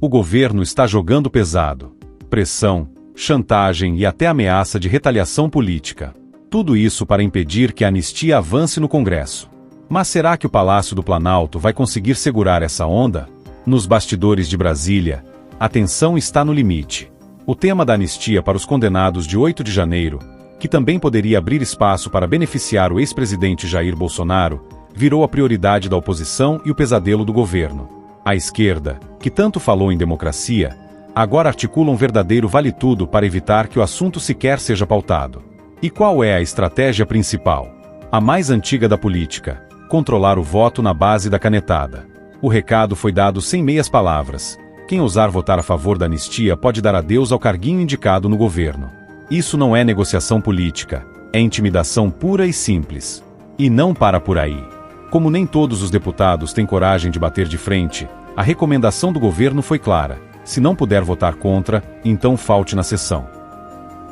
O governo está jogando pesado. Pressão, chantagem e até ameaça de retaliação política. Tudo isso para impedir que a anistia avance no Congresso. Mas será que o Palácio do Planalto vai conseguir segurar essa onda? Nos bastidores de Brasília, a tensão está no limite. O tema da anistia para os condenados de 8 de janeiro, que também poderia abrir espaço para beneficiar o ex-presidente Jair Bolsonaro, virou a prioridade da oposição e o pesadelo do governo. A esquerda, que tanto falou em democracia, agora articula um verdadeiro vale-tudo para evitar que o assunto sequer seja pautado. E qual é a estratégia principal? A mais antiga da política: controlar o voto na base da canetada. O recado foi dado sem meias palavras. Quem ousar votar a favor da anistia pode dar adeus ao carguinho indicado no governo. Isso não é negociação política, é intimidação pura e simples. E não para por aí. Como nem todos os deputados têm coragem de bater de frente, a recomendação do governo foi clara: se não puder votar contra, então falte na sessão.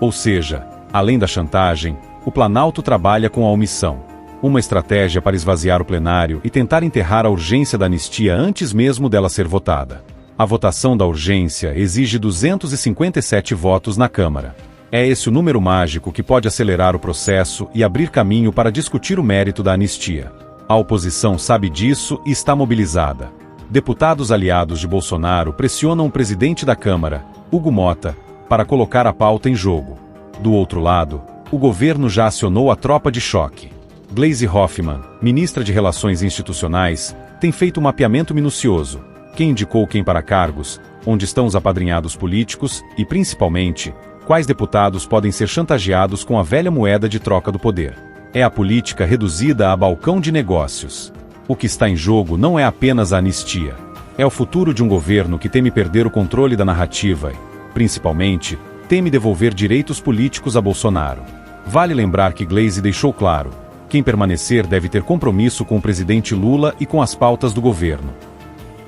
Ou seja, além da chantagem, o Planalto trabalha com a omissão. Uma estratégia para esvaziar o plenário e tentar enterrar a urgência da anistia antes mesmo dela ser votada. A votação da urgência exige 257 votos na Câmara. É esse o número mágico que pode acelerar o processo e abrir caminho para discutir o mérito da anistia. A oposição sabe disso e está mobilizada. Deputados aliados de Bolsonaro pressionam o presidente da Câmara, Hugo Mota, para colocar a pauta em jogo. Do outro lado, o governo já acionou a tropa de choque. Gleisi Hoffmann, ministra de Relações Institucionais, tem feito um mapeamento minucioso. Quem indicou quem para cargos, onde estão os apadrinhados políticos e, principalmente, quais deputados podem ser chantageados com a velha moeda de troca do poder. É a política reduzida a balcão de negócios. O que está em jogo não é apenas a anistia. É o futuro de um governo que teme perder o controle da narrativa e, principalmente, teme devolver direitos políticos a Bolsonaro. Vale lembrar que Gleisi deixou claro: quem permanecer deve ter compromisso com o presidente Lula e com as pautas do governo.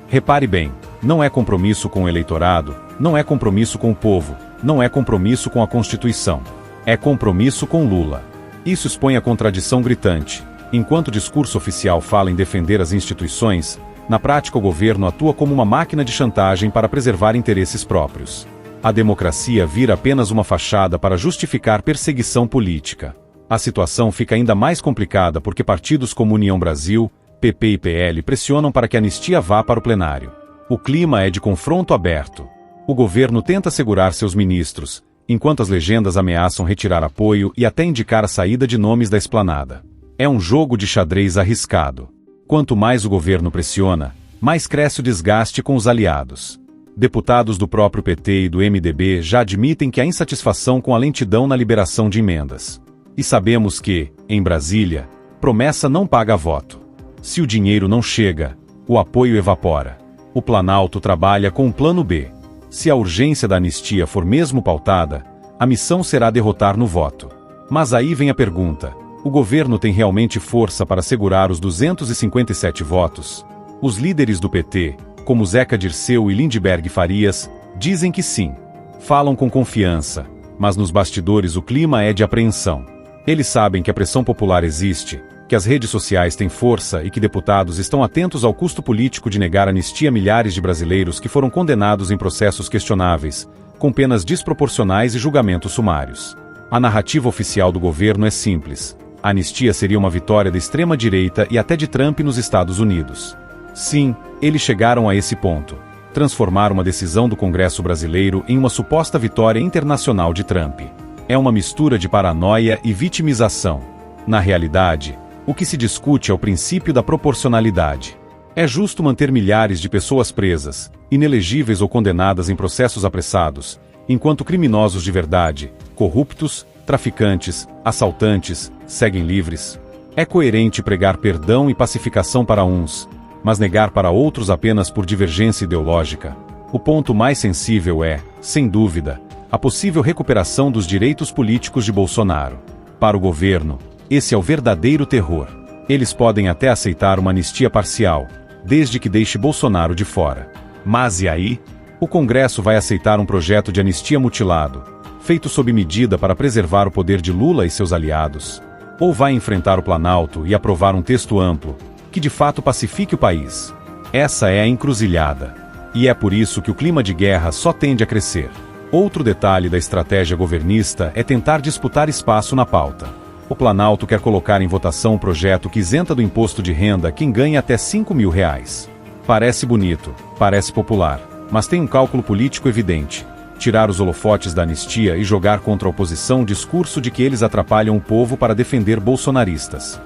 Repare bem, não é compromisso com o eleitorado, não é compromisso com o povo, não é compromisso com a Constituição. É compromisso com Lula. Isso expõe a contradição gritante. Enquanto o discurso oficial fala em defender as instituições, na prática o governo atua como uma máquina de chantagem para preservar interesses próprios. A democracia vira apenas uma fachada para justificar perseguição política. A situação fica ainda mais complicada porque partidos como União Brasil, PP e PL pressionam para que a anistia vá para o plenário. O clima é de confronto aberto. O governo tenta segurar seus ministros, enquanto as legendas ameaçam retirar apoio e até indicar a saída de nomes da esplanada. É um jogo de xadrez arriscado. Quanto mais o governo pressiona, mais cresce o desgaste com os aliados. Deputados do próprio PT e do MDB já admitem que há insatisfação com a lentidão na liberação de emendas. E sabemos que, em Brasília, promessa não paga voto. Se o dinheiro não chega, o apoio evapora. O Planalto trabalha com um plano B. Se a urgência da anistia for mesmo pautada, a missão será derrotar no voto. Mas aí vem a pergunta: o governo tem realmente força para segurar os 257 votos? Os líderes do PT, como Zeca Dirceu e Lindbergh Farias, dizem que sim. Falam com confiança, mas nos bastidores o clima é de apreensão. Eles sabem que a pressão popular existe, que as redes sociais têm força e que deputados estão atentos ao custo político de negar anistia a milhares de brasileiros que foram condenados em processos questionáveis, com penas desproporcionais e julgamentos sumários. A narrativa oficial do governo é simples: a anistia seria uma vitória da extrema-direita e até de Trump nos Estados Unidos. Sim, eles chegaram a esse ponto: transformar uma decisão do Congresso brasileiro em uma suposta vitória internacional de Trump. É uma mistura de paranoia e vitimização. Na realidade, o que se discute é o princípio da proporcionalidade. É justo manter milhares de pessoas presas, inelegíveis ou condenadas em processos apressados, enquanto criminosos de verdade, corruptos, traficantes, assaltantes, seguem livres? É coerente pregar perdão e pacificação para uns, mas negar para outros apenas por divergência ideológica? O ponto mais sensível é, sem dúvida, a possível recuperação dos direitos políticos de Bolsonaro. Para o governo, esse é o verdadeiro terror. Eles podem até aceitar uma anistia parcial, desde que deixe Bolsonaro de fora. Mas e aí? O Congresso vai aceitar um projeto de anistia mutilado, feito sob medida para preservar o poder de Lula e seus aliados? Ou vai enfrentar o Planalto e aprovar um texto amplo, que de fato pacifique o país? Essa é a encruzilhada. E é por isso que o clima de guerra só tende a crescer. Outro detalhe da estratégia governista é tentar disputar espaço na pauta. O Planalto quer colocar em votação um projeto que isenta do imposto de renda quem ganha até R$ 5.000. Parece bonito, parece popular, mas tem um cálculo político evidente: tirar os holofotes da anistia e jogar contra a oposição o discurso de que eles atrapalham o povo para defender bolsonaristas.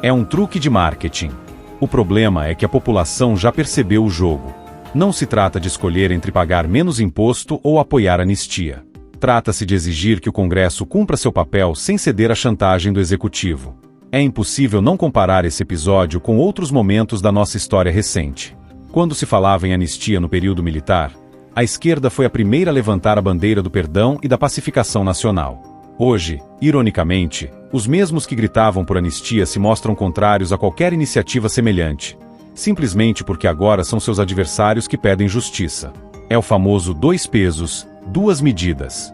É um truque de marketing. O problema é que a população já percebeu o jogo. Não se trata de escolher entre pagar menos imposto ou apoiar a anistia. Trata-se de exigir que o Congresso cumpra seu papel sem ceder à chantagem do Executivo. É impossível não comparar esse episódio com outros momentos da nossa história recente. Quando se falava em anistia no período militar, a esquerda foi a primeira a levantar a bandeira do perdão e da pacificação nacional. Hoje, ironicamente, os mesmos que gritavam por anistia se mostram contrários a qualquer iniciativa semelhante, simplesmente porque agora são seus adversários que pedem justiça. É o famoso 2 pesos, 2 medidas.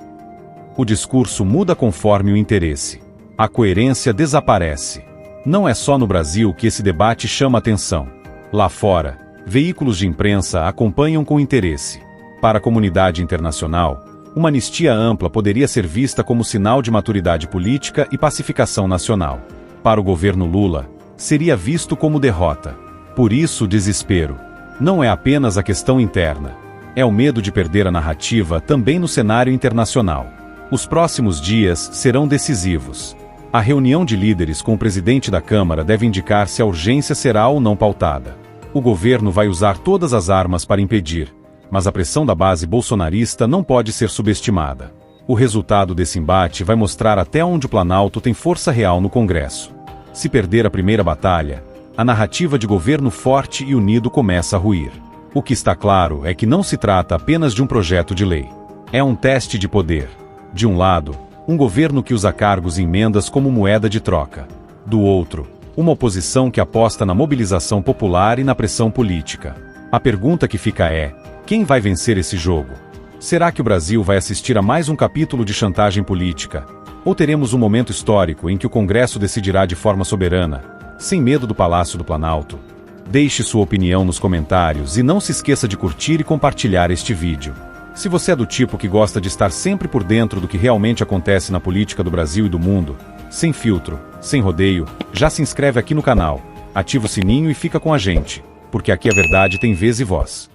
O discurso muda conforme o interesse. A coerência desaparece. Não é só no Brasil que esse debate chama atenção. Lá fora, veículos de imprensa acompanham com interesse. Para a comunidade internacional, uma anistia ampla poderia ser vista como sinal de maturidade política e pacificação nacional. Para o governo Lula, seria visto como derrota. Por isso o desespero. Não é apenas a questão interna. É o medo de perder a narrativa também no cenário internacional. Os próximos dias serão decisivos. A reunião de líderes com o presidente da Câmara deve indicar se a urgência será ou não pautada. O governo vai usar todas as armas para impedir, mas a pressão da base bolsonarista não pode ser subestimada. O resultado desse embate vai mostrar até onde o Planalto tem força real no Congresso. Se perder a primeira batalha, a narrativa de governo forte e unido começa a ruir. O que está claro é que não se trata apenas de um projeto de lei. É um teste de poder. De um lado, um governo que usa cargos e emendas como moeda de troca. Do outro, uma oposição que aposta na mobilização popular e na pressão política. A pergunta que fica é: quem vai vencer esse jogo? Será que o Brasil vai assistir a mais um capítulo de chantagem política? Ou teremos um momento histórico em que o Congresso decidirá de forma soberana, sem medo do Palácio do Planalto? Deixe sua opinião nos comentários e não se esqueça de curtir e compartilhar este vídeo. Se você é do tipo que gosta de estar sempre por dentro do que realmente acontece na política do Brasil e do mundo, sem filtro, sem rodeio, já se inscreve aqui no canal, ativa o sininho e fica com a gente, porque aqui a verdade tem vez e voz.